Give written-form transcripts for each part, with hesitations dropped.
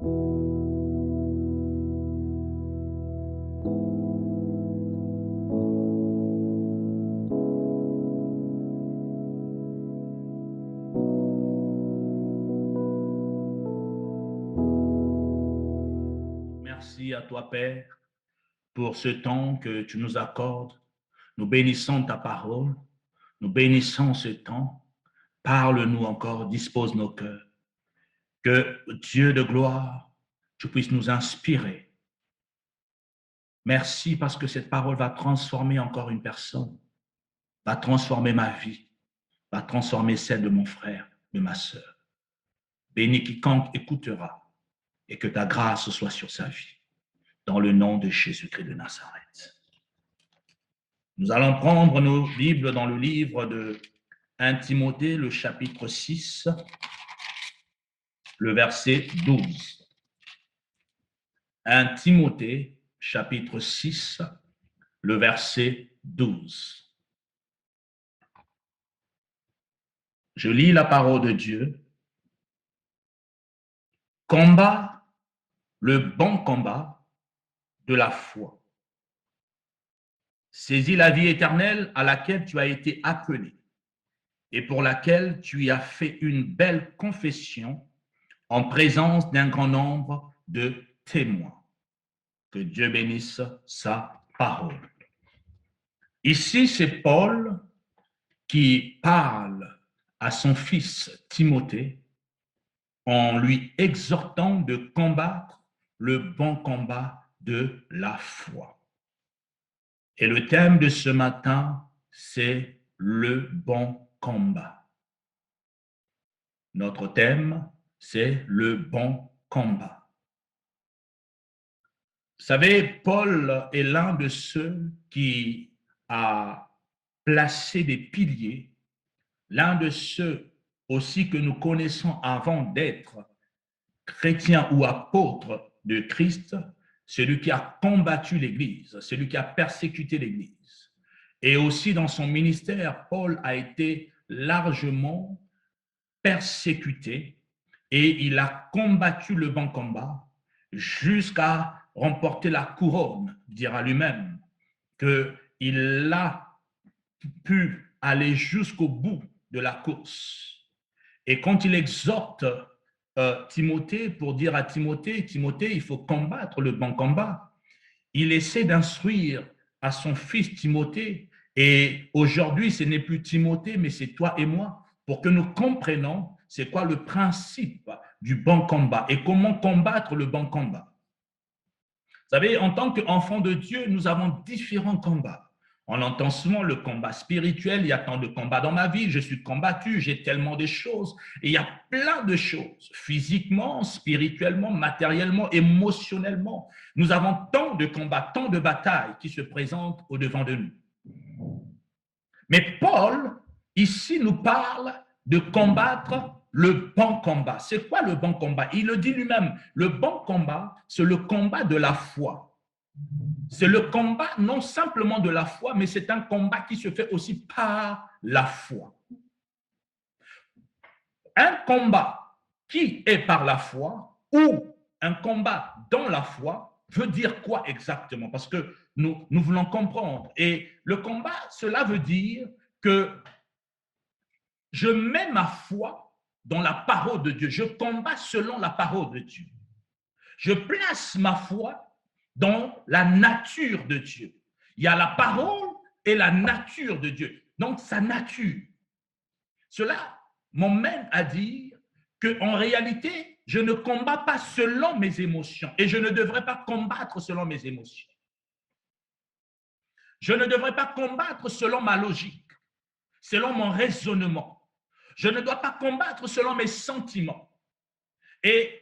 Merci à toi, Père, pour ce temps que tu nous accordes. Nous bénissons ta parole, nous bénissons ce temps. Parle-nous encore, dispose nos cœurs. Que Dieu de gloire, tu puisses nous inspirer. Merci parce que cette parole va transformer encore une personne, va transformer ma vie, va transformer celle de mon frère, de ma sœur. Bénis quiconque écoutera et que ta grâce soit sur sa vie. Dans le nom de Jésus-Christ de Nazareth. Nous allons prendre nos Bibles dans le livre de 1 Timothée, le chapitre 6, le verset 12. 1 Timothée, chapitre 6, le verset 12. Je lis la parole de Dieu. Combat le bon combat de la foi. Saisis la vie éternelle à laquelle tu as été appelé et pour laquelle tu y as fait une belle confession en présence d'un grand nombre de témoins. Que Dieu bénisse sa parole. Ici, c'est Paul qui parle à son fils Timothée en lui exhortant de combattre le bon combat de la foi. Et le thème de ce matin, c'est le bon combat. Notre thème, c'est le bon combat. Vous savez, Paul est l'un de ceux qui a placé des piliers, l'un de ceux aussi que nous connaissons avant d'être chrétiens ou apôtres de Christ, celui qui a combattu l'Église, celui qui a persécuté l'Église. Et aussi dans son ministère, Paul a été largement persécuté et il a combattu le bon combat jusqu'à remporter la couronne, dira lui-même qu'il a pu aller jusqu'au bout de la course. Et quand il exhorte Timothée pour dire à Timothée, il faut combattre le bon combat, il essaie d'instruire à son fils Timothée, et aujourd'hui ce n'est plus Timothée, mais c'est toi et moi, pour que nous comprenions c'est quoi le principe du bon combat et comment combattre le bon combat. Vous savez, en tant qu'enfants de Dieu, nous avons différents combats. On entend souvent le combat spirituel, il y a tant de combats dans ma vie, je suis combattu, j'ai tellement de choses. Et il y a plein de choses, physiquement, spirituellement, matériellement, émotionnellement. Nous avons tant de combats, tant de batailles qui se présentent au-devant de nous. Mais Paul, ici, nous parle de combattre le bon combat. C'est quoi le bon combat? Il le dit lui-même, le bon combat, c'est le combat de la foi. C'est le combat non simplement de la foi, mais c'est un combat qui se fait aussi par la foi. Un combat qui est par la foi ou un combat dans la foi veut dire quoi exactement? Parce que nous voulons comprendre. Et le combat, cela veut dire que je mets ma foi dans la parole de Dieu. Je combats selon la parole de Dieu. Je place ma foi dans la nature de Dieu. Il y a la parole et la nature de Dieu. Donc, sa nature. Cela m'emmène à dire qu'en réalité, je ne combats pas selon mes émotions et je ne devrais pas combattre selon mes émotions. Je ne devrais pas combattre selon ma logique, selon mon raisonnement. Je ne dois pas combattre selon mes sentiments. Et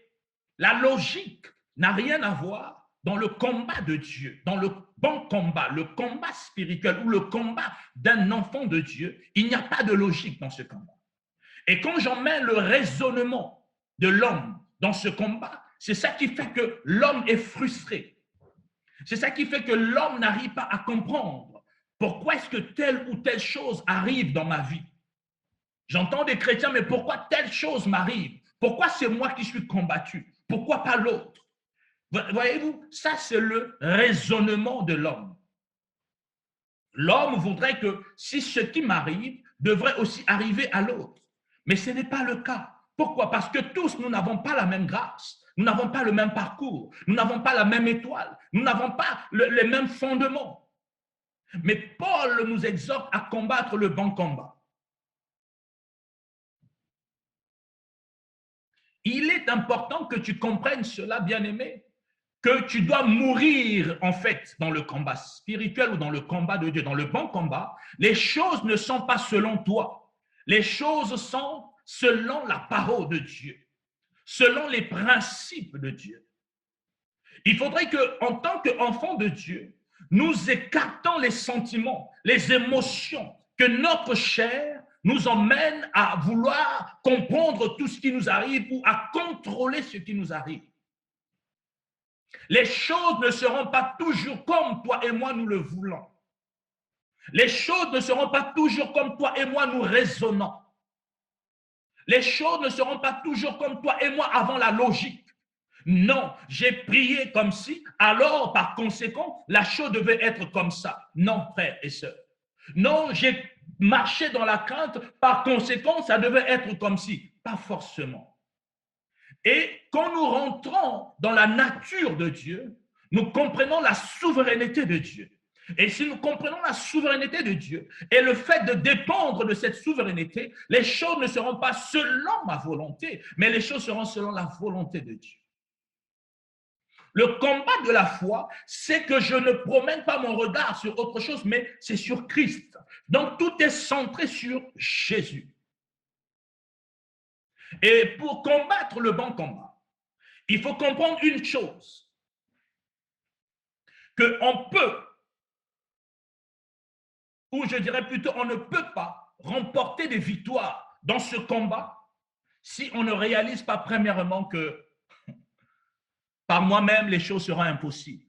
la logique n'a rien à voir dans le combat de Dieu, dans le bon combat, le combat spirituel ou le combat d'un enfant de Dieu. Il n'y a pas de logique dans ce combat. Et quand j'emmène le raisonnement de l'homme dans ce combat, c'est ça qui fait que l'homme est frustré. C'est ça qui fait que l'homme n'arrive pas à comprendre pourquoi est-ce que telle ou telle chose arrive dans ma vie. J'entends des chrétiens, mais pourquoi telle chose m'arrive? Pourquoi c'est moi qui suis combattu? Pourquoi pas l'autre? Voyez-vous, ça c'est le raisonnement de l'homme. L'homme voudrait que si ce qui m'arrive devrait aussi arriver à l'autre. Mais ce n'est pas le cas. Pourquoi? Parce que tous, nous n'avons pas la même grâce. Nous n'avons pas le même parcours. Nous n'avons pas la même étoile. Nous n'avons pas les mêmes fondements. Mais Paul nous exhorte à combattre le bon combat. Il est important que tu comprennes cela, bien-aimé, que tu dois mourir en fait dans le combat spirituel ou dans le combat de Dieu, dans le bon combat. Les choses ne sont pas selon toi. Les choses sont selon la parole de Dieu, selon les principes de Dieu. Il faudrait qu'en tant qu'enfants de Dieu, nous écartons les sentiments, les émotions que notre chair nous emmène à vouloir comprendre tout ce qui nous arrive ou à contrôler ce qui nous arrive. Les choses ne seront pas toujours comme toi et moi nous le voulons. Les choses ne seront pas toujours comme toi et moi nous raisonnons. Les choses ne seront pas toujours comme toi et moi avons la logique. Non, j'ai prié comme si, alors par conséquent, la chose devait être comme ça. Non, frères et sœurs. Non, j'ai marché dans la crainte, par conséquent, ça devait être comme si. Pas forcément. Et quand nous rentrons dans la nature de Dieu, nous comprenons la souveraineté de Dieu. Et si nous comprenons la souveraineté de Dieu et le fait de dépendre de cette souveraineté, les choses ne seront pas selon ma volonté, mais les choses seront selon la volonté de Dieu. Le combat de la foi, c'est que je ne promène pas mon regard sur autre chose, mais c'est sur Christ. Donc, tout est centré sur Jésus. Et pour combattre le bon combat, il faut comprendre une chose, qu'on peut, ou je dirais plutôt, on ne peut pas remporter des victoires dans ce combat si on ne réalise pas premièrement que par moi-même, les choses seront impossibles.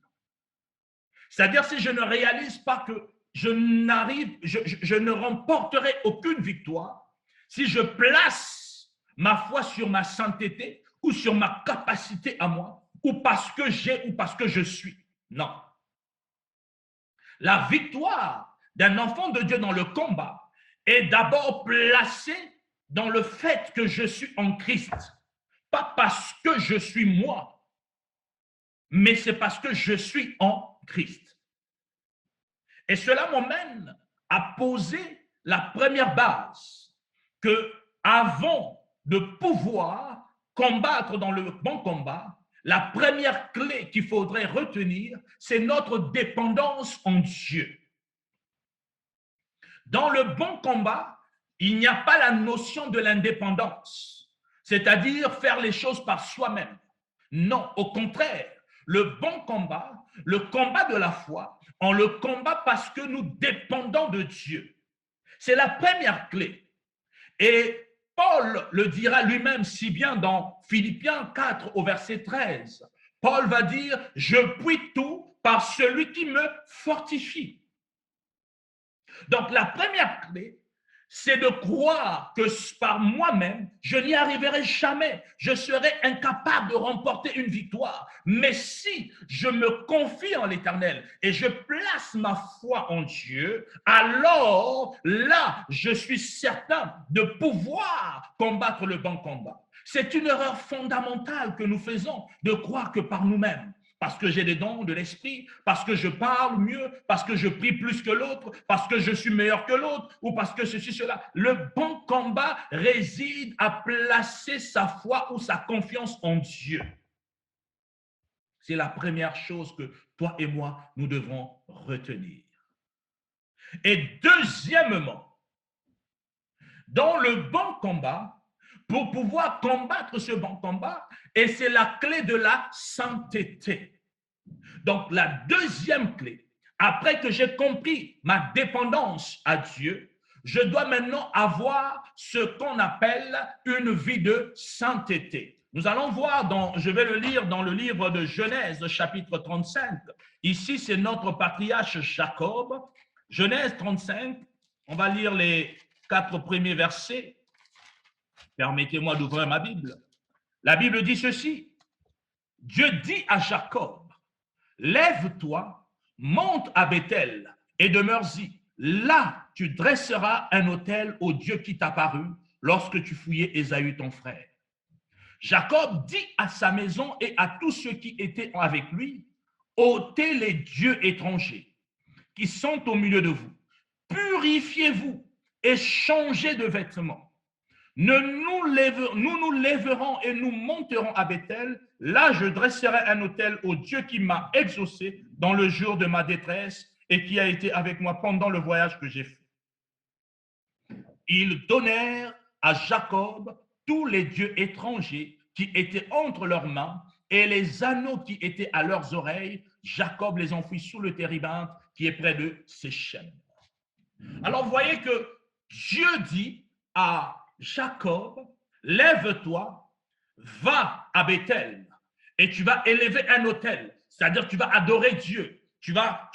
C'est-à-dire si je ne réalise pas que je ne remporterai aucune victoire, si je place ma foi sur ma sainteté ou sur ma capacité à moi, ou parce que j'ai ou parce que je suis. Non. La victoire d'un enfant de Dieu dans le combat est d'abord placée dans le fait que je suis en Christ. Pas parce que je suis moi, mais c'est parce que je suis en Christ. Et cela m'emmène à poser la première base, que avant de pouvoir combattre dans le bon combat, la première clé qu'il faudrait retenir, c'est notre dépendance en Dieu. Dans le bon combat, il n'y a pas la notion de l'indépendance, c'est-à-dire faire les choses par soi-même. Non, au contraire, le bon combat, le combat de la foi, on le combat parce que nous dépendons de Dieu. C'est la première clé. Et Paul le dira lui-même si bien dans Philippiens 4 au verset 13. Paul va dire, je puis tout par celui qui me fortifie. Donc la première clé, c'est de croire que par moi-même, je n'y arriverai jamais. Je serai incapable de remporter une victoire. Mais si je me confie en l'Éternel et je place ma foi en Dieu, alors là, je suis certain de pouvoir combattre le bon combat. C'est une erreur fondamentale que nous faisons de croire que par nous-mêmes, parce que j'ai des dons de l'esprit, parce que je parle mieux, parce que je prie plus que l'autre, parce que je suis meilleur que l'autre, ou parce que ceci, cela. Le bon combat réside à placer sa foi ou sa confiance en Dieu. C'est la première chose que toi et moi, nous devons retenir. Et deuxièmement, dans le bon combat, pour pouvoir combattre ce bon combat, et c'est la clé de la sainteté. Donc, la deuxième clé, après que j'ai compris ma dépendance à Dieu, je dois maintenant avoir ce qu'on appelle une vie de sainteté. Nous allons voir, je vais le lire dans le livre de Genèse, chapitre 35. Ici, c'est notre patriarche Jacob. Genèse 35, on va lire les 4 premiers versets. Permettez-moi d'ouvrir ma Bible. La Bible dit ceci. Dieu dit à Jacob, lève-toi, monte à Bethel et demeure-y. Là, tu dresseras un autel au Dieu qui t'apparut lorsque tu fouillais Ésaü ton frère. Jacob dit à sa maison et à tous ceux qui étaient avec lui, ôtez les dieux étrangers qui sont au milieu de vous. Purifiez-vous et changez de vêtements. Nous nous lèverons et nous monterons à Bethel. Là, je dresserai un autel au Dieu qui m'a exaucé dans le jour de ma détresse et qui a été avec moi pendant le voyage que j'ai fait. Ils donnèrent à Jacob tous les dieux étrangers qui étaient entre leurs mains et les anneaux qui étaient à leurs oreilles. Jacob les enfouit sous le térébinthe qui est près de Séchem. Alors, vous voyez que Dieu dit à Jacob, lève-toi, va à Bethel et tu vas élever un autel, c'est-à-dire tu vas adorer Dieu, tu vas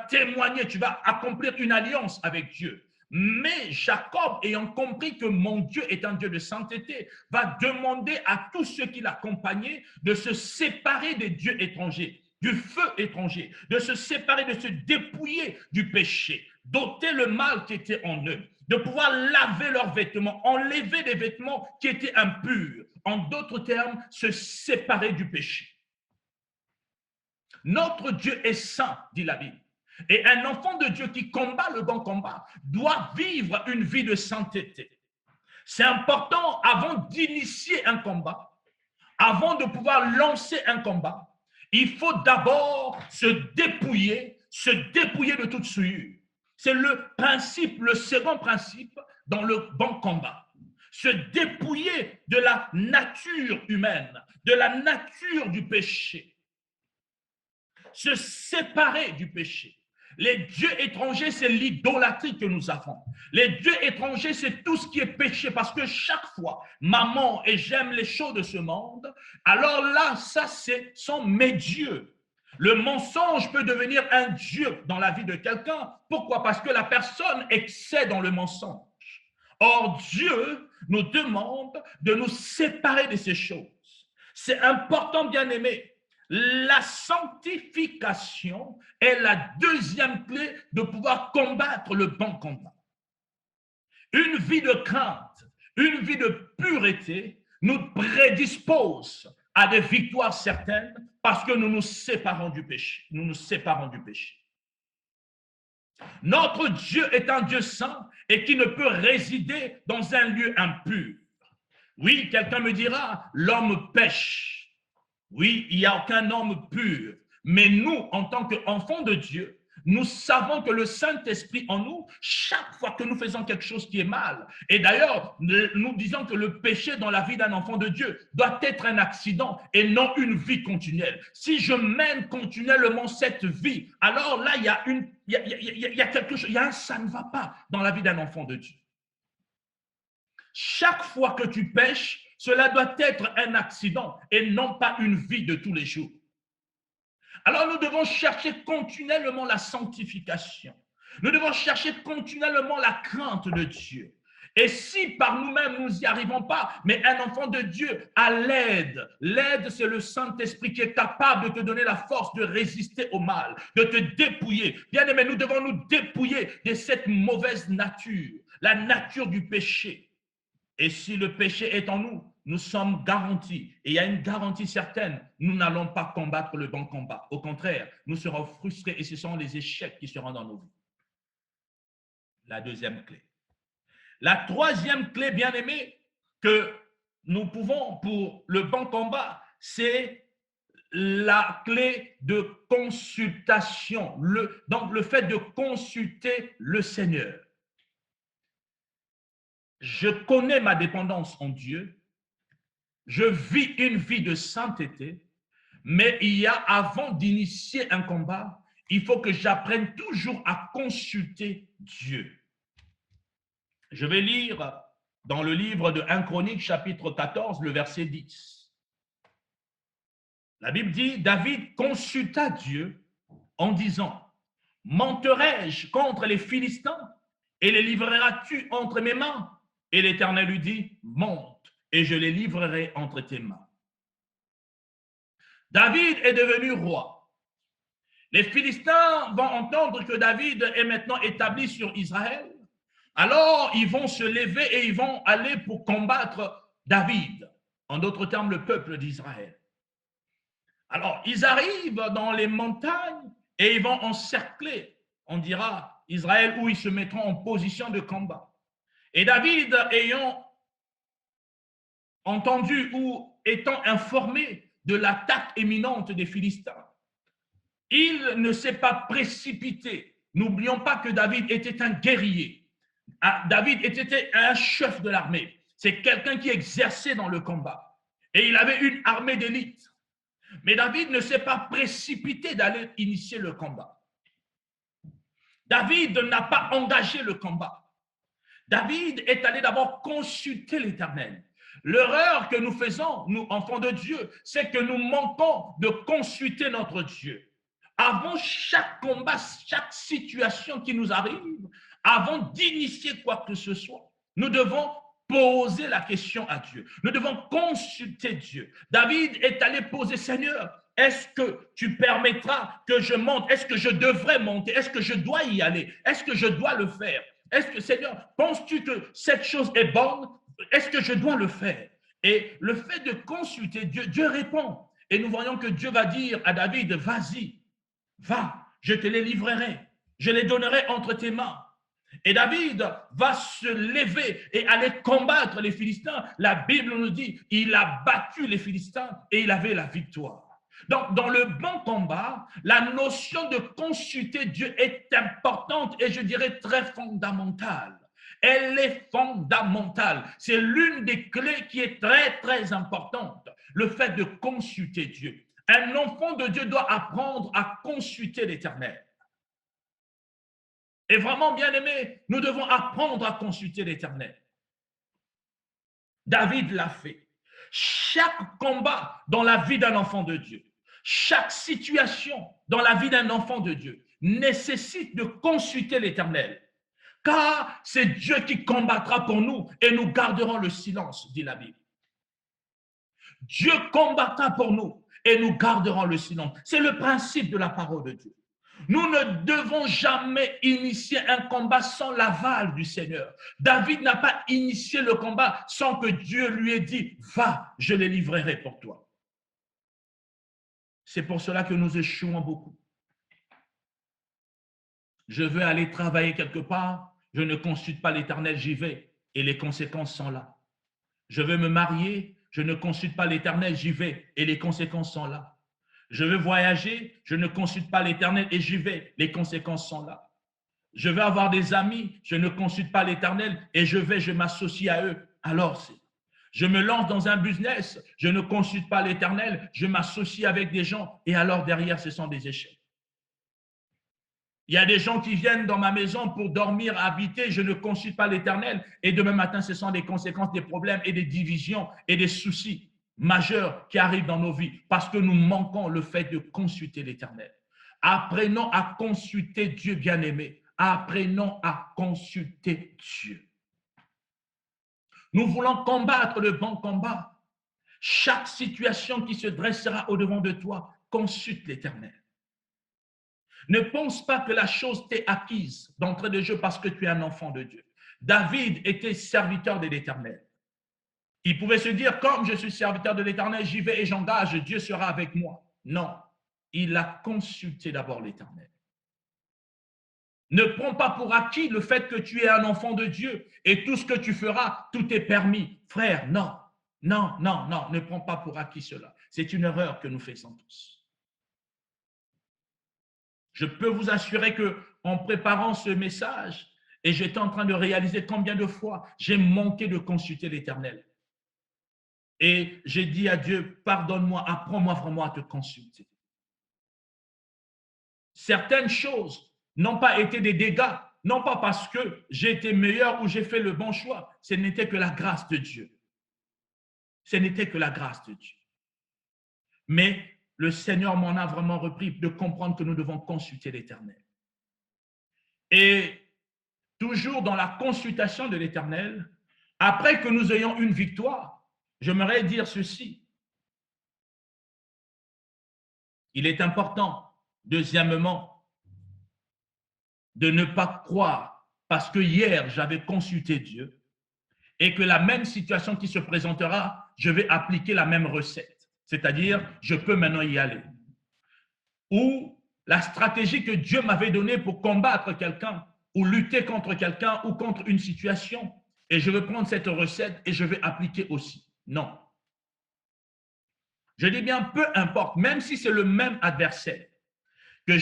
témoigner, tu vas accomplir une alliance avec Dieu. Mais Jacob, ayant compris que mon Dieu est un Dieu de sainteté, va demander à tous ceux qui l'accompagnaient de se séparer des dieux étrangers, du feu étranger, de se séparer, de se dépouiller du péché, d'ôter le mal qui était en eux, de pouvoir laver leurs vêtements, enlever des vêtements qui étaient impurs. En d'autres termes, se séparer du péché. Notre Dieu est saint, dit la Bible. Et un enfant de Dieu qui combat le bon combat doit vivre une vie de sainteté. C'est important avant d'initier un combat, avant de pouvoir lancer un combat, il faut d'abord se dépouiller de toute souillure. C'est le principe, le second principe dans le bon combat. Se dépouiller de la nature humaine, de la nature du péché. Se séparer du péché. Les dieux étrangers, c'est l'idolâtrie que nous avons. Les dieux étrangers, c'est tout ce qui est péché, parce que chaque fois, maman et j'aime les choses de ce monde, alors là, ça, sont mes dieux. Le mensonge peut devenir un dieu dans la vie de quelqu'un. Pourquoi? Parce que la personne excède dans le mensonge. Or, Dieu nous demande de nous séparer de ces choses. C'est important, bien-aimés. La sanctification est la deuxième clé de pouvoir combattre le bon combat. Une vie de crainte, une vie de pureté nous prédispose à des victoires certaines parce que nous nous séparons du péché. Nous nous séparons du péché. Notre Dieu est un Dieu saint et qui ne peut résider dans un lieu impur. Oui, quelqu'un me dira, l'homme pêche. Oui, il n'y a aucun homme pur. Mais nous, en tant qu'enfants de Dieu, nous savons que le Saint-Esprit en nous, chaque fois que nous faisons quelque chose qui est mal, et d'ailleurs, nous disons que le péché dans la vie d'un enfant de Dieu doit être un accident et non une vie continuelle. Si je mène continuellement cette vie, alors là, il y a quelque chose, ça ne va pas dans la vie d'un enfant de Dieu. Chaque fois que tu pêches, cela doit être un accident et non pas une vie de tous les jours. Alors nous devons chercher continuellement la sanctification. Nous devons chercher continuellement la crainte de Dieu. Et si par nous-mêmes nous n'y arrivons pas, mais un enfant de Dieu a l'aide. L'aide, c'est le Saint-Esprit qui est capable de te donner la force de résister au mal, de te dépouiller. Bien aimé, nous devons nous dépouiller de cette mauvaise nature, la nature du péché. Et si le péché est en nous, nous sommes garantis. Et il y a une garantie certaine, nous n'allons pas combattre le bon combat. Au contraire, nous serons frustrés et ce sont les échecs qui seront dans nos vies. La deuxième clé. La troisième clé, bien aimée, que nous pouvons pour le bon combat, c'est la clé de consultation. Donc, le fait de consulter le Seigneur. Je connais ma dépendance en Dieu, je vis une vie de sainteté, mais avant d'initier un combat, il faut que j'apprenne toujours à consulter Dieu. Je vais lire dans le livre de 1 Chronique, chapitre 14, le verset 10. La Bible dit, David consulta Dieu en disant, « Monterai-je contre les Philistins et les livreras-tu entre mes mains ?» Et l'Éternel lui dit, monte et je les livrerai entre tes mains. David est devenu roi. Les Philistins vont entendre que David est maintenant établi sur Israël. Alors, ils vont se lever et ils vont aller pour combattre David, en d'autres termes, le peuple d'Israël. Alors, ils arrivent dans les montagnes et ils vont encercler, on dira, Israël, où ils se mettront en position de combat. Et David, ayant entendu ou étant informé de l'attaque imminente des Philistins, il ne s'est pas précipité. N'oublions pas que David était un guerrier. David était un chef de l'armée. C'est quelqu'un qui exerçait dans le combat. Et il avait une armée d'élite. Mais David ne s'est pas précipité d'aller initier le combat. David n'a pas engagé le combat. David est allé d'abord consulter l'Éternel. L'erreur que nous faisons, nous, enfants de Dieu, c'est que nous manquons de consulter notre Dieu. Avant chaque combat, chaque situation qui nous arrive, avant d'initier quoi que ce soit, nous devons poser la question à Dieu. Nous devons consulter Dieu. David est allé poser, Seigneur, est-ce que tu permettras que je monte? Est-ce que je devrais monter? Est-ce que je dois y aller? Est-ce que je dois le faire? Est-ce que, Seigneur, penses-tu que cette chose est bonne? Est-ce que je dois le faire? Et le fait de consulter Dieu, Dieu répond. Et nous voyons que Dieu va dire à David, vas-y, va, je te les livrerai, je les donnerai entre tes mains. Et David va se lever et aller combattre les Philistins. La Bible nous dit, il a battu les Philistins et il avait la victoire. Donc, dans le bon combat, la notion de consulter Dieu est importante et je dirais très fondamentale. Elle est fondamentale. C'est l'une des clés qui est très, très importante. Le fait de consulter Dieu. Un enfant de Dieu doit apprendre à consulter l'Éternel. Et vraiment, bien aimé, nous devons apprendre à consulter l'Éternel. David l'a fait. Chaque combat dans la vie d'un enfant de Dieu, chaque situation dans la vie d'un enfant de Dieu nécessite de consulter l'Éternel. Car c'est Dieu qui combattra pour nous et nous garderons le silence, dit la Bible. Dieu combattra pour nous et nous garderons le silence. C'est le principe de la parole de Dieu. Nous ne devons jamais initier un combat sans l'aval du Seigneur. David n'a pas initié le combat sans que Dieu lui ait dit, va, je les livrerai pour toi. C'est pour cela que nous échouons beaucoup. Je veux aller travailler quelque part, je ne consulte pas l'Éternel, j'y vais et les conséquences sont là. Je veux me marier, je ne consulte pas l'Éternel, j'y vais et les conséquences sont là. Je veux voyager, je ne consulte pas l'Éternel et j'y vais, les conséquences sont là. Je veux avoir des amis, je ne consulte pas l'Éternel et je m'associe à eux. Alors, je me lance dans un business, je ne consulte pas l'Éternel, je m'associe avec des gens et alors derrière, ce sont des échecs. Il y a des gens qui viennent dans ma maison pour dormir, habiter, je ne consulte pas l'Éternel et demain matin, ce sont des conséquences, des problèmes et des divisions et des soucis majeurs qui arrivent dans nos vies parce que nous manquons le fait de consulter l'Éternel. Apprenons à consulter Dieu bien-aimé. Apprenons à consulter Dieu. Nous voulons combattre le bon combat. Chaque situation qui se dressera au-devant de toi, consulte l'Éternel. Ne pense pas que la chose t'est acquise d'entrée de jeu parce que tu es un enfant de Dieu. David était serviteur de l'Éternel. Il pouvait se dire, comme je suis serviteur de l'Éternel, j'y vais et j'engage, Dieu sera avec moi. Non, il a consulté d'abord l'Éternel. Ne prends pas pour acquis le fait que tu es un enfant de Dieu et tout ce que tu feras, tout est permis. Frère, non, non, non, non, ne prends pas pour acquis cela. C'est une erreur que nous faisons tous. Je peux vous assurer qu'en préparant ce message, et j'étais en train de réaliser combien de fois j'ai manqué de consulter l'Éternel. Et j'ai dit à Dieu, pardonne-moi, apprends-moi vraiment à te consulter. Certaines choses n'ont pas été des dégâts, non pas parce que j'ai été meilleur ou j'ai fait le bon choix. Ce n'était que la grâce de Dieu. Ce n'était que la grâce de Dieu. Mais le Seigneur m'en a vraiment repris de comprendre que nous devons consulter l'Éternel. Et toujours dans la consultation de l'Éternel, après que nous ayons une victoire, j'aimerais dire ceci. il est important, deuxièmement, de ne pas croire parce que hier j'avais consulté Dieu et que la même situation qui se présentera, je vais appliquer la même recette. C'est-à-dire, je peux maintenant y aller. Ou la stratégie que Dieu m'avait donnée pour combattre quelqu'un ou lutter contre quelqu'un ou contre une situation, et je vais prendre cette recette et je vais appliquer aussi. Non. Je dis bien, peu importe, même si c'est le même adversaire, que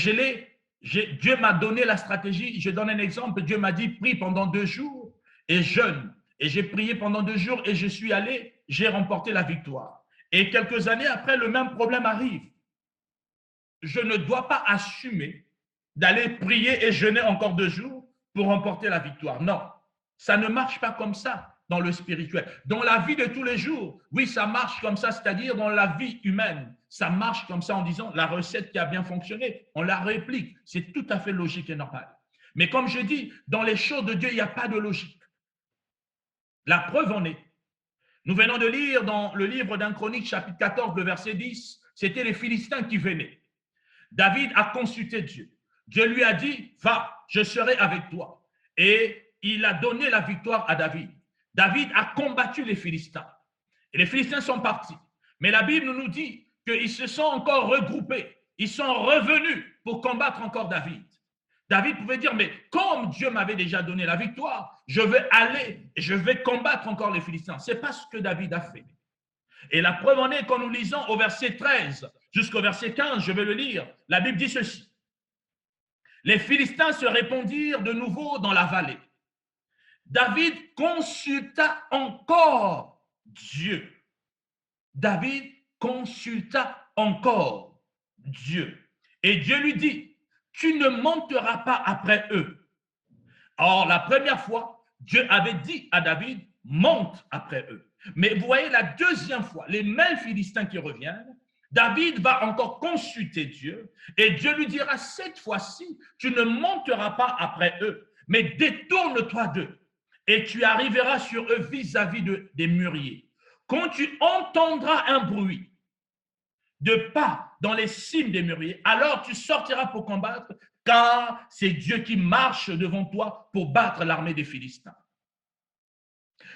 Dieu m'a donné la stratégie. Je donne un exemple. Dieu m'a dit, prie pendant 2 jours et jeûne. Et j'ai prié pendant 2 jours et je suis allé, j'ai remporté la victoire. Et quelques années après, le même problème arrive. Je ne dois pas assumer d'aller prier et jeûner encore 2 jours pour remporter la victoire. Non, ça ne marche pas comme ça dans le spirituel. Dans la vie de tous les jours, oui, ça marche comme ça, c'est-à-dire dans la vie humaine, ça marche comme ça en disant la recette qui a bien fonctionné, on la réplique. C'est tout à fait logique et normal. Mais comme je dis, dans les choses de Dieu, il n'y a pas de logique. La preuve en est. Nous venons de lire dans le livre d'Un Chronique, chapitre 14, le verset 10, c'était les Philistins qui venaient. David a consulté Dieu. Dieu lui a dit, va, je serai avec toi. Et il a donné la victoire à David. David a combattu les Philistins. Et les Philistins sont partis. Mais la Bible nous dit qu'ils se sont encore regroupés. Ils sont revenus pour combattre encore David. David pouvait dire, mais comme Dieu m'avait déjà donné la victoire, je vais aller et je vais combattre encore les Philistins. Ce n'est pas ce que David a fait. Et la preuve en est quand nous lisons au verset 13 jusqu'au verset 15, je vais le lire, la Bible dit ceci. Les Philistins se répandirent de nouveau dans la vallée. David consulta encore Dieu. David consulta encore Dieu. Et Dieu lui dit, tu ne monteras pas après eux. Or, la première fois, Dieu avait dit à David, monte après eux. Mais vous voyez, la deuxième fois, les mêmes Philistins qui reviennent, David va encore consulter Dieu et Dieu lui dira, cette fois-ci, tu ne monteras pas après eux, mais détourne-toi d'eux et tu arriveras sur eux vis-à-vis des mûriers. Quand tu entendras un bruit de pas dans les cimes des mûriers, alors tu sortiras pour combattre, car c'est Dieu qui marche devant toi pour battre l'armée des Philistins.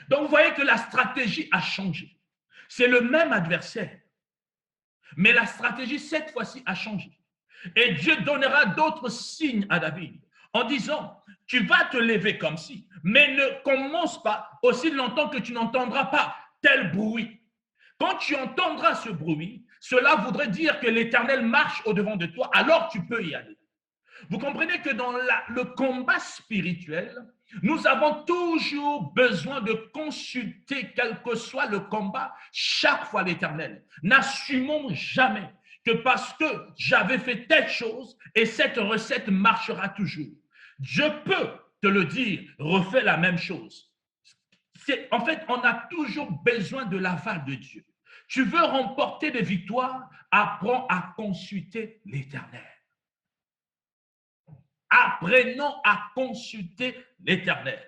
Donc, vous voyez que la stratégie a changé. C'est le même adversaire. Mais la stratégie, cette fois-ci, a changé. Et Dieu donnera d'autres signes à David en disant, tu vas te lever comme ci, mais ne commence pas aussi longtemps que tu n'entendras pas tel bruit. Quand tu entendras ce bruit, cela voudrait dire que l'Éternel marche au-devant de toi, alors tu peux y aller. Vous comprenez que dans le combat spirituel, nous avons toujours besoin de consulter, quel que soit le combat, chaque fois l'Éternel. N'assumons jamais que parce que j'avais fait telle chose et cette recette marchera toujours. Dieu peut te le dire, refais la même chose. En fait, on a toujours besoin de l'aval de Dieu. Tu veux remporter des victoires, apprends à consulter l'Éternel. Apprenons à consulter l'Éternel.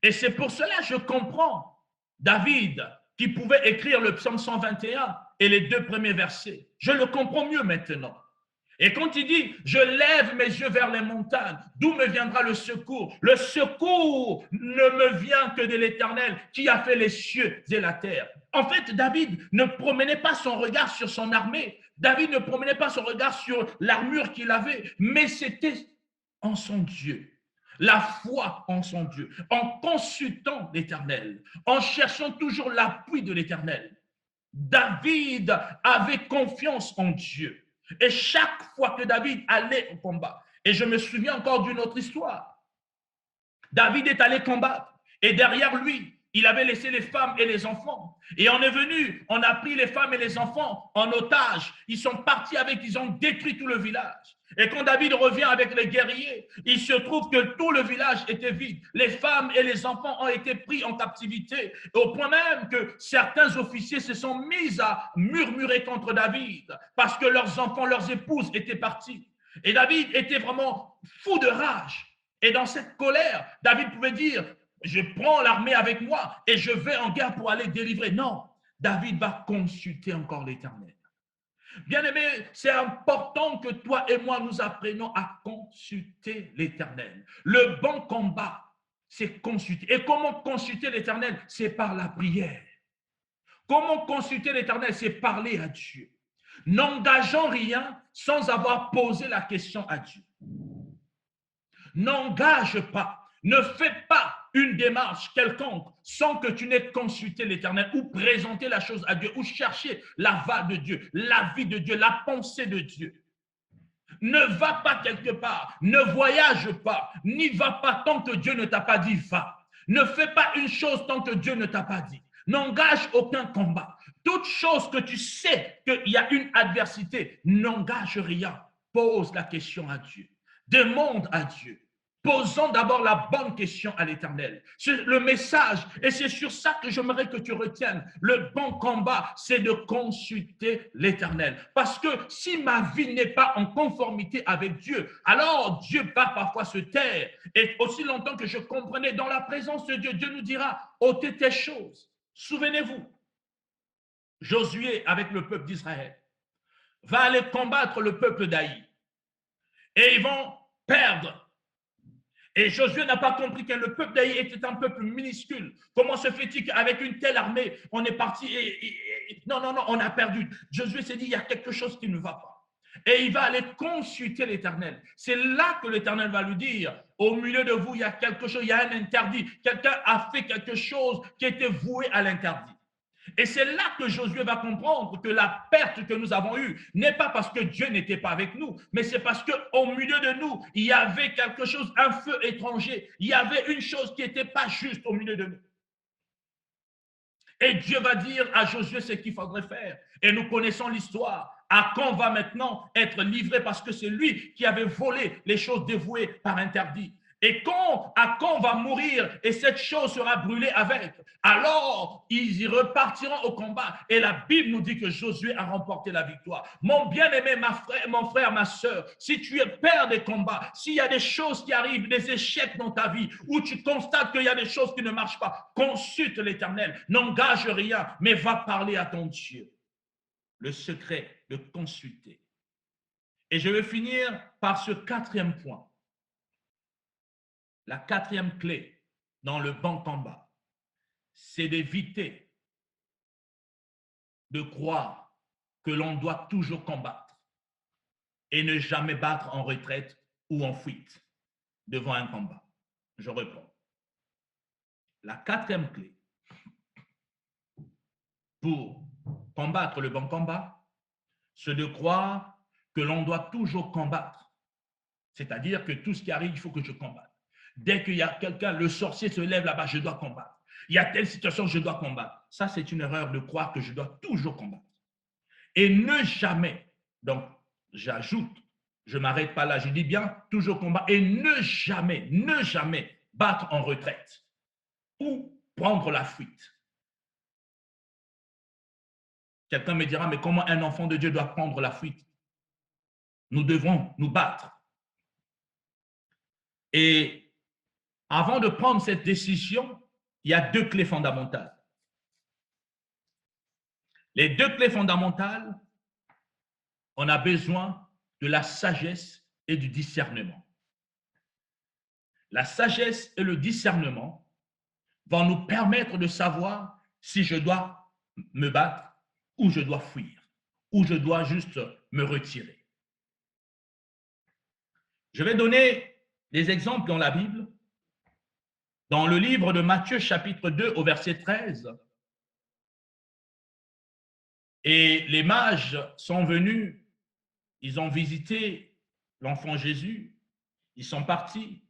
Et c'est pour cela que je comprends David qui pouvait écrire le psaume 121 et les 2 premiers versets. Je le comprends mieux maintenant. Et quand il dit, je lève mes yeux vers les montagnes, d'où me viendra le secours? Le secours ne me vient que de l'Éternel qui a fait les cieux et la terre. En fait, David ne promenait pas son regard sur son armée. David ne promenait pas son regard sur l'armure qu'il avait, mais c'était en son Dieu. La foi en son Dieu, en consultant l'Éternel, en cherchant toujours l'appui de l'Éternel. David avait confiance en Dieu. Et chaque fois que David allait au combat, et je me souviens encore d'une autre histoire, David est allé combattre, et derrière lui, il avait laissé les femmes et les enfants. Et on est venu, on a pris les femmes et les enfants en otage. Ils sont partis avec, ils ont détruit tout le village. Et quand David revient avec les guerriers, il se trouve que tout le village était vide. Les femmes et les enfants ont été pris en captivité, au point même que certains officiers se sont mis à murmurer contre David parce que leurs enfants, leurs épouses étaient partis. Et David était vraiment fou de rage. Et dans cette colère, David pouvait dire, je prends l'armée avec moi et je vais en guerre pour aller délivrer. Non, David va consulter encore l'Éternel. Bien-aimé, c'est important que toi et moi, nous apprenions à consulter l'Éternel. Le bon combat, c'est consulter. Et comment consulter l'Éternel? C'est par la prière. Comment consulter l'Éternel? C'est parler à Dieu. N'engageons rien sans avoir posé la question à Dieu. N'engage pas. Ne fais pas une démarche quelconque sans que tu n'aies consulté l'Éternel ou présenté la chose à Dieu ou cherché l'aval de Dieu, l'avis de Dieu, la pensée de Dieu. Ne va pas quelque part, ne voyage pas, n'y va pas tant que Dieu ne t'a pas dit va. Ne fais pas une chose tant que Dieu ne t'a pas dit. N'engage aucun combat. Toute chose que tu sais qu'il y a une adversité, n'engage rien. Pose la question à Dieu. Demande à Dieu. Posons d'abord la bonne question à l'Éternel. C'est le message, et c'est sur ça que j'aimerais que tu retiennes. Le bon combat, c'est de consulter l'Éternel. Parce que si ma vie n'est pas en conformité avec Dieu, alors Dieu va parfois se taire. Et aussi longtemps que je comprenais dans la présence de Dieu, Dieu nous dira, ôtez tes choses. Souvenez-vous, Josué avec le peuple d'Israël va aller combattre le peuple d'Aï. Et ils vont perdre. Et Josué n'a pas compris que le peuple d'Aï était un peuple minuscule. Comment se fait-il qu'avec une telle armée, on est parti non, on a perdu. Josué s'est dit, il y a quelque chose qui ne va pas. Et il va aller consulter l'Éternel. C'est là que l'Éternel va lui dire, au milieu de vous, il y a quelque chose, il y a un interdit. Quelqu'un a fait quelque chose qui était voué à l'interdit. Et c'est là que Josué va comprendre que la perte que nous avons eue n'est pas parce que Dieu n'était pas avec nous, mais c'est parce qu'au milieu de nous, il y avait quelque chose, un feu étranger. Il y avait une chose qui n'était pas juste au milieu de nous. Et Dieu va dire à Josué ce qu'il faudrait faire. Et nous connaissons l'histoire. Achan va maintenant être livré parce que c'est lui qui avait volé les choses dévouées par interdit. Et quand Achan va mourir et cette chose sera brûlée avec, alors ils repartiront au combat. Et la Bible nous dit que Josué a remporté la victoire. Mon bien-aimé, mon frère, ma soeur, si tu es père des combats, s'il y a des choses qui arrivent, des échecs dans ta vie, où tu constates qu'il y a des choses qui ne marchent pas, consulte l'Éternel, n'engage rien, mais va parler à ton Dieu. Le secret de consulter. Et je vais finir par ce quatrième point. La quatrième clé dans le bon combat, c'est d'éviter de croire que l'on doit toujours combattre et ne jamais battre en retraite ou en fuite devant un combat. Je reprends. La quatrième clé pour combattre le bon combat, c'est de croire que l'on doit toujours combattre. C'est-à-dire que tout ce qui arrive, il faut que je combatte. Dès qu'il y a quelqu'un, le sorcier se lève là-bas, je dois combattre. Il y a telle situation, je dois combattre. Ça, c'est une erreur de croire que je dois toujours combattre. Et ne jamais, donc j'ajoute, je ne m'arrête pas là, je dis bien toujours combattre, et ne jamais battre en retraite ou prendre la fuite. Quelqu'un me dira, mais comment un enfant de Dieu doit prendre la fuite? Nous devons nous battre. Et avant de prendre cette décision, il y a deux clés fondamentales. Les deux clés fondamentales, on a besoin de la sagesse et du discernement. La sagesse et le discernement vont nous permettre de savoir si je dois me battre ou je dois fuir, ou je dois juste me retirer. Je vais donner des exemples dans la Bible. Dans le livre de Matthieu, chapitre 2, au verset 13, et les mages sont venus, ils ont visité l'enfant Jésus, ils sont partis,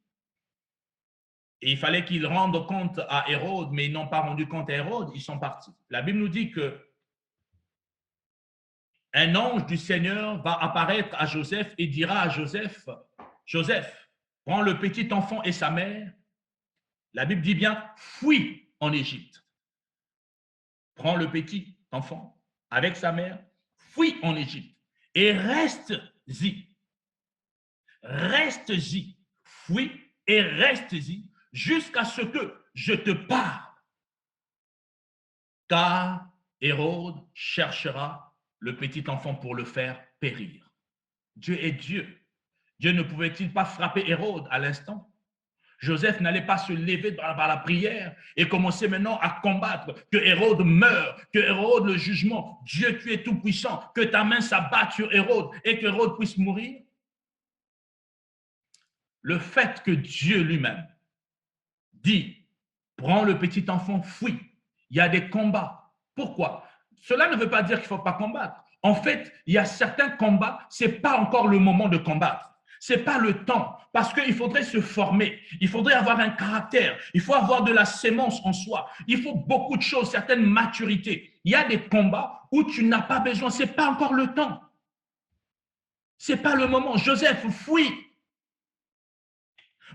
et il fallait qu'ils rendent compte à Hérode, mais ils n'ont pas rendu compte à Hérode, ils sont partis. La Bible nous dit que un ange du Seigneur va apparaître à Joseph et dira à Joseph, Joseph, prends le petit enfant et sa mère. La Bible dit bien, fuis en Égypte. Prends le petit enfant avec sa mère, fuis en Égypte et reste-y. Reste-y. Fuis et reste-y jusqu'à ce que je te parle. Car Hérode cherchera le petit enfant pour le faire périr. Dieu est Dieu. Dieu ne pouvait-il pas frapper Hérode à l'instant? Joseph n'allait pas se lever par la prière et commencer maintenant à combattre, que Hérode meure, que Hérode le jugement, Dieu tu es tout puissant, que ta main s'abatte sur Hérode et que Hérode puisse mourir. Le fait que Dieu lui-même dit, prends le petit enfant, fuis, il y a des combats. Pourquoi? Cela ne veut pas dire qu'il ne faut pas combattre. En fait, il y a certains combats, ce n'est pas encore le moment de combattre. Ce n'est pas le temps, parce qu'il faudrait se former, il faudrait avoir un caractère, il faut avoir de la sémence en soi, il faut beaucoup de choses, certaines maturités. Il y a des combats où tu n'as pas besoin, ce n'est pas encore le temps. Ce n'est pas le moment. Joseph fuit.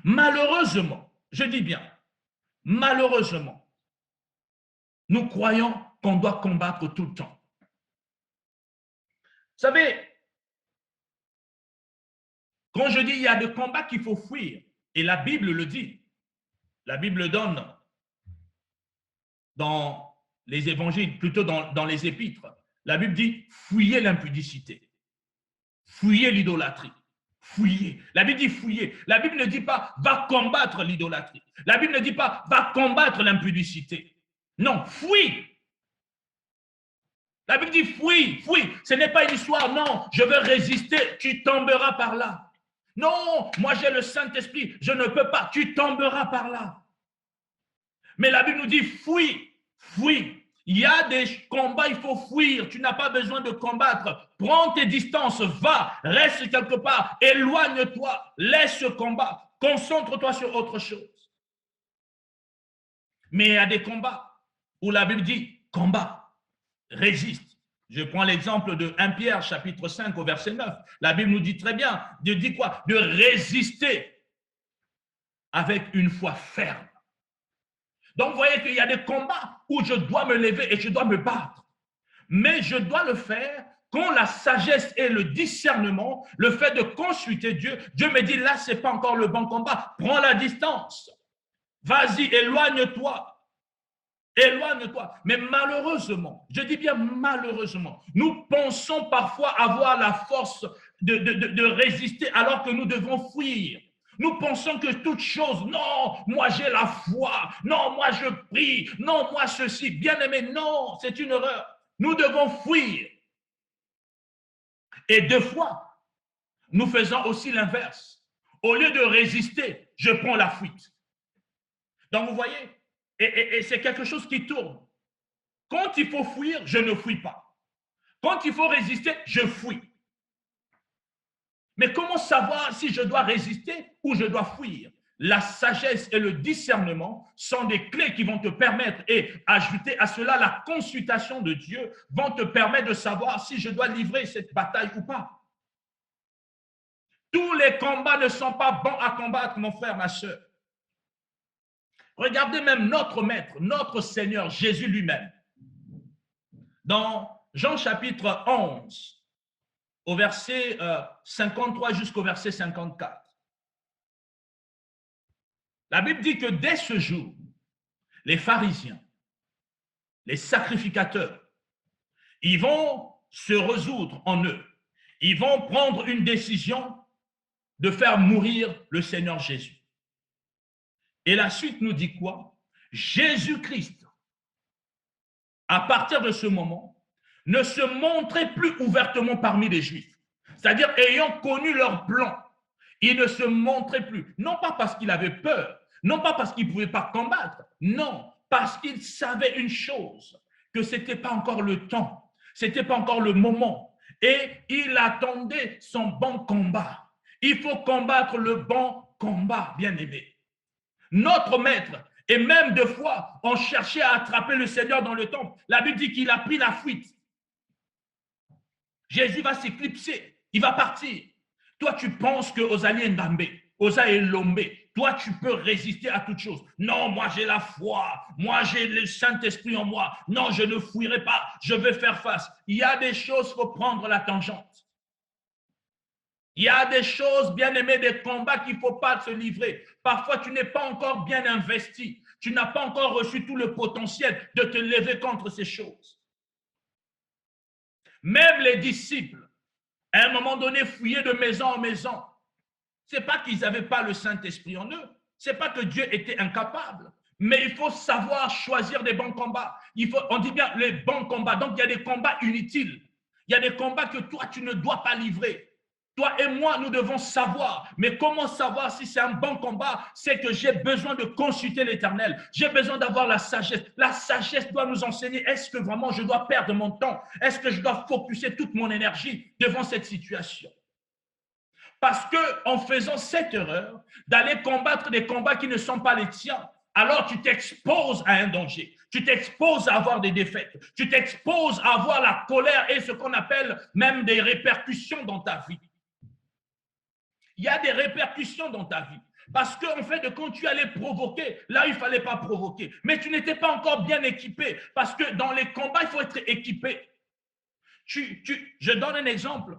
Malheureusement, je dis bien, malheureusement, nous croyons qu'on doit combattre tout le temps. Vous savez, quand je dis il y a des combats qu'il faut fuir, et la Bible le dit, la Bible donne dans les évangiles, plutôt dans les épîtres, la Bible dit fuyez l'impudicité, fuyez l'idolâtrie, fuyez. La Bible dit fuyez. La Bible ne dit pas va combattre l'idolâtrie. La Bible ne dit pas va combattre l'impudicité. Non, fuis. La Bible dit fuis, fuis. Ce n'est pas une histoire, non, je veux résister, tu tomberas par là. Non, moi j'ai le Saint-Esprit, je ne peux pas, tu tomberas par là. Mais la Bible nous dit fuis, fuis. Il y a des combats, il faut fuir. Tu n'as pas besoin de combattre. Prends tes distances, va, reste quelque part, éloigne-toi, laisse ce combat, concentre-toi sur autre chose. Mais il y a des combats où la Bible dit combat, résiste. Je prends l'exemple de 1 Pierre chapitre 5 au verset 9. La Bible nous dit très bien, de dire quoi? De résister avec une foi ferme. Donc, vous voyez qu'il y a des combats où je dois me lever et je dois me battre. Mais je dois le faire quand la sagesse et le discernement, le fait de consulter Dieu, Dieu me dit, là, ce n'est pas encore le bon combat. Prends la distance. Vas-y, éloigne-toi. Éloigne-toi. Mais malheureusement, je dis bien malheureusement, nous pensons parfois avoir la force de résister alors que nous devons fuir. Nous pensons que toute chose, non, moi j'ai la foi, non, moi je prie, non, moi ceci, bien aimé, non, c'est une erreur. Nous devons fuir. Et deux fois, nous faisons aussi l'inverse. Au lieu de résister, je prends la fuite. Donc vous voyez, et c'est quelque chose qui tourne. Quand il faut fuir, je ne fuis pas. Quand il faut résister, je fuis. Mais comment savoir si je dois résister ou je dois fuir? La sagesse et le discernement sont des clés qui vont te permettre, et ajouter à cela la consultation de Dieu, vont te permettre de savoir si je dois livrer cette bataille ou pas. Tous les combats ne sont pas bons à combattre, mon frère, ma soeur. Regardez même notre Maître, notre Seigneur, Jésus lui-même. Dans Jean chapitre 11, au verset 53 jusqu'au verset 54. La Bible dit que dès ce jour, les pharisiens, les sacrificateurs, ils vont se résoudre en eux. Ils vont prendre une décision de faire mourir le Seigneur Jésus. Et la suite nous dit quoi? Jésus-Christ, à partir de ce moment, ne se montrait plus ouvertement parmi les Juifs. C'est-à-dire, ayant connu leur plan, il ne se montrait plus. Non pas parce qu'il avait peur, non pas parce qu'il ne pouvait pas combattre, non, parce qu'il savait une chose, que ce n'était pas encore le temps, ce n'était pas encore le moment. Et il attendait son bon combat. Il faut combattre le bon combat, bien-aimé. Notre Maître, et même deux fois, on cherchait à attraper le Seigneur dans le temple. La Bible dit qu'il a pris la fuite. Jésus va s'éclipser, il va partir. Toi, tu penses que Osalie Ndambe, Osalie Lombe, toi, tu peux résister à toute chose. Non, moi, j'ai la foi. Moi, j'ai le Saint-Esprit en moi. Non, je ne fuirai pas. Je vais faire face. Il y a des choses, il faut prendre la tangente. Il y a des choses, bien aimées, des combats qu'il ne faut pas se livrer. Parfois, tu n'es pas encore bien investi. Tu n'as pas encore reçu tout le potentiel de te lever contre ces choses. Même les disciples, à un moment donné, fouillaient de maison en maison. Ce n'est pas qu'ils n'avaient pas le Saint-Esprit en eux. Ce n'est pas que Dieu était incapable. Mais il faut savoir choisir des bons combats. On dit bien les bons combats. Donc, il y a des combats inutiles. Il y a des combats que toi, tu ne dois pas livrer. Toi et moi, nous devons savoir. Mais comment savoir si c'est un bon combat? C'est que j'ai besoin de consulter l'Éternel. J'ai besoin d'avoir la sagesse. La sagesse doit nous enseigner. Est-ce que vraiment je dois perdre mon temps? Est-ce que je dois focuser toute mon énergie devant cette situation? Parce qu'en faisant cette erreur, d'aller combattre des combats qui ne sont pas les tiens, alors tu t'exposes à un danger. Tu t'exposes à avoir des défaites. Tu t'exposes à avoir la colère et ce qu'on appelle même des répercussions dans ta vie. Il y a des répercussions dans ta vie. Parce qu'en fait, quand tu allais provoquer, là, il ne fallait pas provoquer. Mais tu n'étais pas encore bien équipé. Parce que dans les combats, il faut être équipé. Je donne un exemple.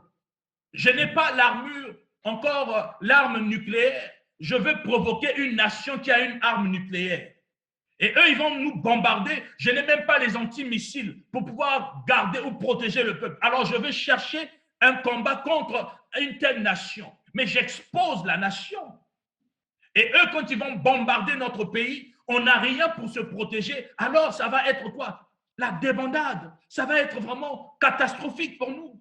Je n'ai pas l'armure, encore l'arme nucléaire. Je veux provoquer une nation qui a une arme nucléaire. Et eux, ils vont nous bombarder. Je n'ai même pas les antimissiles pour pouvoir garder ou protéger le peuple. Alors, je vais chercher un combat contre une telle nation. Mais j'expose la nation. Et eux, quand ils vont bombarder notre pays, on n'a rien pour se protéger. Alors, ça va être quoi? La débandade. Ça va être vraiment catastrophique pour nous.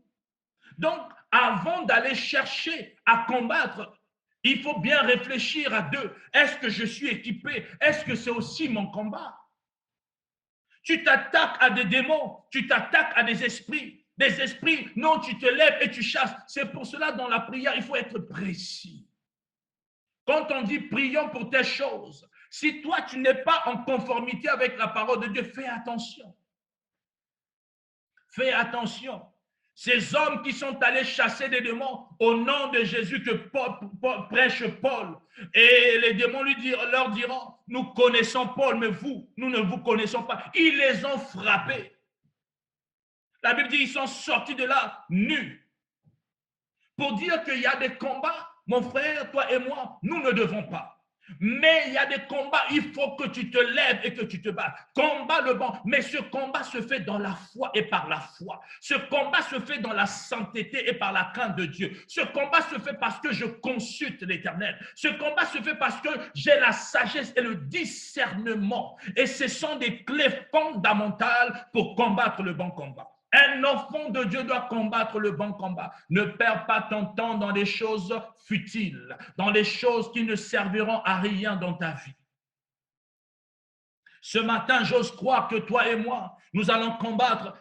Donc, avant d'aller chercher à combattre, il faut bien réfléchir à deux. Est-ce que je suis équipé? Est-ce que c'est aussi mon combat? Tu t'attaques à des démons, tu t'attaques à des esprits. Des esprits, non, tu te lèves et tu chasses. C'est pour cela, dans la prière, il faut être précis. Quand on dit prions pour telle chose, si toi, tu n'es pas en conformité avec la parole de Dieu, fais attention. Fais attention. Ces hommes qui sont allés chasser des démons au nom de Jésus que prêche Paul. Et les démons leur diront, nous connaissons Paul, mais vous, nous ne vous connaissons pas. Ils les ont frappés. La Bible dit, ils sont sortis de là nus. Pour dire qu'il y a des combats, mon frère, toi et moi, nous ne devons pas. Mais il y a des combats, il faut que tu te lèves et que tu te bats. Combat le bon, mais ce combat se fait dans la foi et par la foi. Ce combat se fait dans la sainteté et par la crainte de Dieu. Ce combat se fait parce que je consulte l'Éternel. Ce combat se fait parce que j'ai la sagesse et le discernement. Et ce sont des clés fondamentales pour combattre le bon combat. Un enfant de Dieu doit combattre le bon combat. Ne perds pas ton temps dans des choses futiles, dans les choses qui ne serviront à rien dans ta vie. Ce matin, j'ose croire que toi et moi, nous allons combattre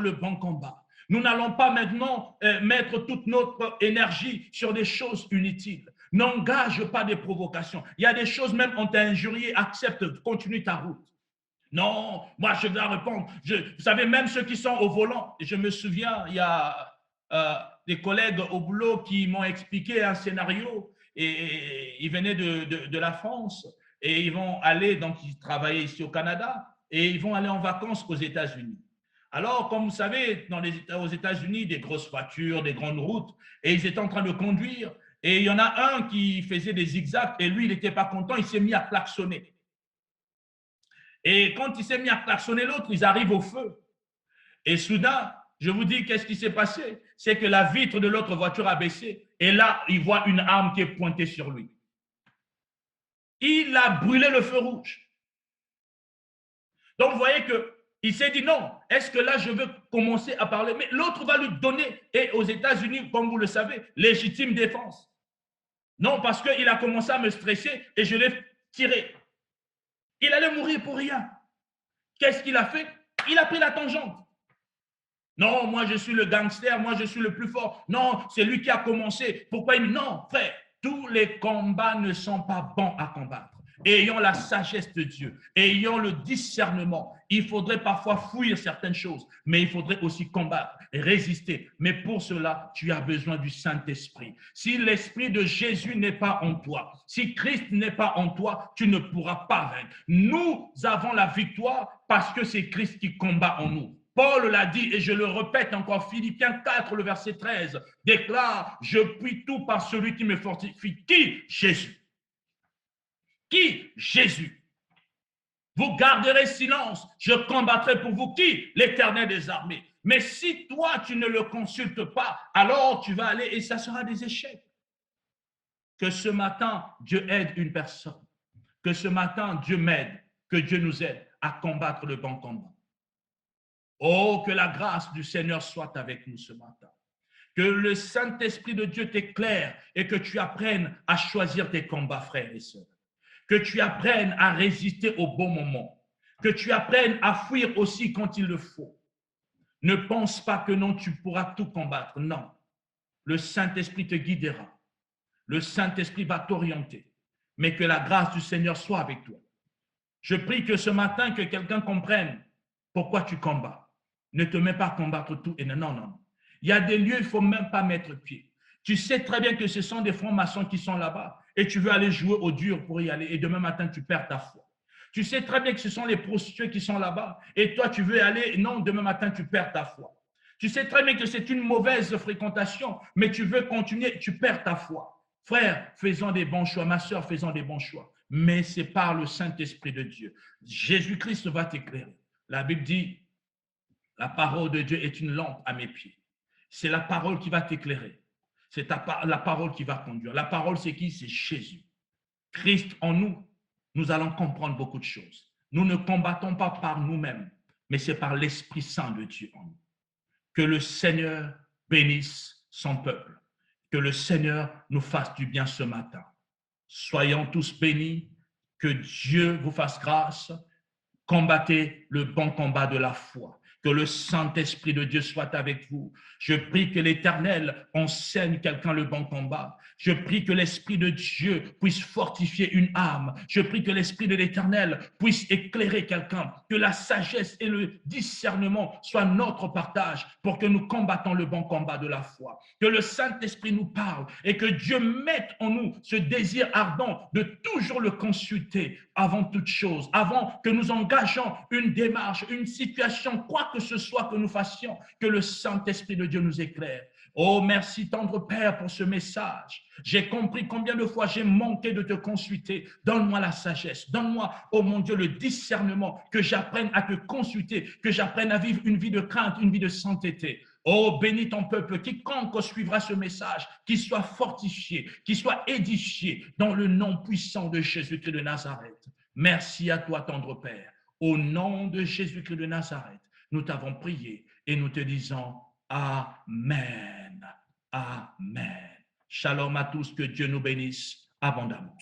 le bon combat. Nous n'allons pas maintenant mettre toute notre énergie sur des choses inutiles. N'engage pas des provocations. Il y a des choses, même on t'a injurié, accepte, continue ta route. Non, moi je dois répondre. Vous savez, même ceux qui sont au volant, je me souviens, il y a des collègues au boulot qui m'ont expliqué un scénario et ils venaient de la France et ils vont aller, donc ils travaillaient ici au Canada et ils vont aller en vacances aux États-Unis. Alors, comme vous savez, aux États-Unis, des grosses voitures, des grandes routes, et ils étaient en train de conduire et il y en a un qui faisait des zigzags et lui, il n'était pas content, il s'est mis à klaxonner. Et quand il s'est mis à klaxonner l'autre, ils arrivent au feu. Et soudain, je vous dis, qu'est-ce qui s'est passé? C'est que la vitre de l'autre voiture a baissé. Et là, il voit une arme qui est pointée sur lui. Il a brûlé le feu rouge. Donc, vous voyez qu'il s'est dit non, est-ce que là, je veux commencer à parler? Mais l'autre va lui donner, et aux États-Unis, comme vous le savez, légitime défense. Non, parce qu'il a commencé à me stresser et je l'ai tiré. Il allait mourir pour rien. Qu'est-ce qu'il a fait? Il a pris la tangente. Non, moi je suis le gangster, moi je suis le plus fort. Non, c'est lui qui a commencé. Pourquoi il... Non, frère, tous les combats ne sont pas bons à combattre. Ayons la sagesse de Dieu, ayons le discernement. Il faudrait parfois fuir certaines choses, mais il faudrait aussi combattre et résister. Mais pour cela, tu as besoin du Saint-Esprit. Si l'Esprit de Jésus n'est pas en toi, si Christ n'est pas en toi, tu ne pourras pas vaincre. Nous avons la victoire parce que c'est Christ qui combat en nous. Paul l'a dit et je le répète encore, Philippiens 4, le verset 13, déclare, je puis tout par celui qui me fortifie. Qui? Jésus. Qui? Jésus. Vous garderez silence, je combattrai pour vous. Qui? L'Éternel des armées. Mais si toi, tu ne le consultes pas, alors tu vas aller et ça sera des échecs. Que ce matin, Dieu aide une personne. Que ce matin, Dieu m'aide, que Dieu nous aide à combattre le bon combat. Oh, que la grâce du Seigneur soit avec nous ce matin. Que le Saint-Esprit de Dieu t'éclaire et que tu apprennes à choisir tes combats, frères et sœurs. Que tu apprennes à résister au bon moment. Que tu apprennes à fuir aussi quand il le faut. Ne pense pas que non, tu pourras tout combattre. Non. Le Saint-Esprit te guidera. Le Saint-Esprit va t'orienter. Mais que la grâce du Seigneur soit avec toi. Je prie que ce matin, que quelqu'un comprenne pourquoi tu combats. Ne te mets pas à combattre tout. Et non, non, non. Il y a des lieux, il ne faut même pas mettre pied. Tu sais très bien que ce sont des francs-maçons qui sont là-bas et tu veux aller jouer au dur pour y aller et demain matin, tu perds ta foi. Tu sais très bien que ce sont les prostituées qui sont là-bas et toi, tu veux y aller et non, demain matin, tu perds ta foi. Tu sais très bien que c'est une mauvaise fréquentation, mais tu veux continuer, tu perds ta foi. Frère, faisons des bons choix. Ma soeur, faisons des bons choix. Mais c'est par le Saint-Esprit de Dieu. Jésus-Christ va t'éclairer. La Bible dit, la parole de Dieu est une lampe à mes pieds. C'est la parole qui va t'éclairer. C'est la parole qui va conduire. La parole, c'est qui? C'est Jésus. Christ en nous, nous allons comprendre beaucoup de choses. Nous ne combattons pas par nous-mêmes, mais c'est par l'Esprit Saint de Dieu en nous. Que le Seigneur bénisse son peuple. Que le Seigneur nous fasse du bien ce matin. Soyons tous bénis. Que Dieu vous fasse grâce. Combattez le bon combat de la foi. Que le Saint-Esprit de Dieu soit avec vous. Je prie que l'Éternel enseigne quelqu'un le bon combat. Je prie que l'Esprit de Dieu puisse fortifier une âme. Je prie que l'Esprit de l'Éternel puisse éclairer quelqu'un. Que la sagesse et le discernement soient notre partage pour que nous combattons le bon combat de la foi. Que le Saint-Esprit nous parle et que Dieu mette en nous ce désir ardent de toujours le consulter avant toute chose, avant que nous engageons une démarche, une situation, quoi que ce soit que nous fassions, que le Saint-Esprit de Dieu nous éclaire. Oh, merci tendre Père pour ce message. J'ai compris combien de fois j'ai manqué de te consulter. Donne-moi la sagesse, donne-moi, oh mon Dieu, le discernement, que j'apprenne à te consulter, que j'apprenne à vivre une vie de crainte, une vie de sainteté. Oh, bénis ton peuple, quiconque suivra ce message, qu'il soit fortifié, qu'il soit édifié dans le nom puissant de Jésus-Christ de Nazareth. Merci à toi, tendre Père. Au nom de Jésus-Christ de Nazareth, nous t'avons prié et nous te disons Amen. Amen. Shalom à tous, que Dieu nous bénisse abondamment.